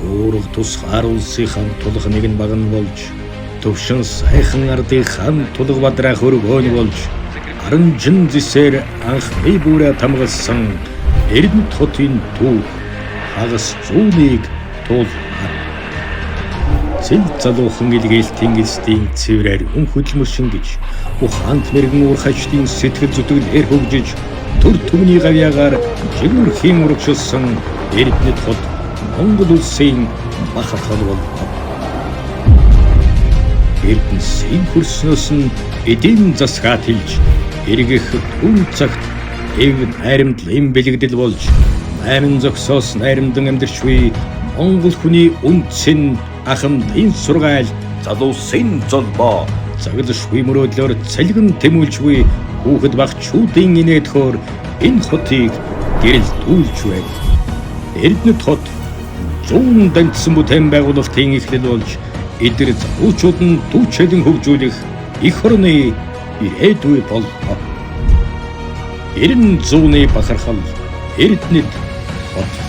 Уурал тусгаар улсын хан тулах нэгэн баг нь болж төвшин сайхан ардын хан тулах бадрах өргөөний болж аранжин зисээр анх бие бүрэ тамгалсан Эрдэнэт хотын түүх хагас зүүнийг туулмаар зэл залуухан илгээлтийн эсдийн цэврээр хөдөлмөр шингэж ухаант мэрэгэн ур хачдын сэтгэл зүтгэлээр хөгжиж төр түмний гавьяагаар жигүүрхийн урагшилсан Эрдэнэт хот Монгол улсын бахархал боллоо. Эрдэнэсийн хөрснөөс нь эдийн засгаад хилж эргэх түн цагт эв найрамдлын бэлэгдэл болж найран зогсоос найрамдан амьдарч буй Монгол хүний үндсэн ахмадын сургаал залуусын золбоо цаглшгүй мөрөөдлөөр цалгин тэмүүлж буй хүүхэд багчуудын инээдхөөр энэ хотыг гэрэлтүүлж байна. Эрдэнэт хот зүүн дандсан бүтээн байгуулалтын эхлэл болж эдгээр залуучууд нь дүүчэлэн хөгжүүлэх эх орны ирээдүй боллоо. 90 зууны бахархал Эрдэнэт хот.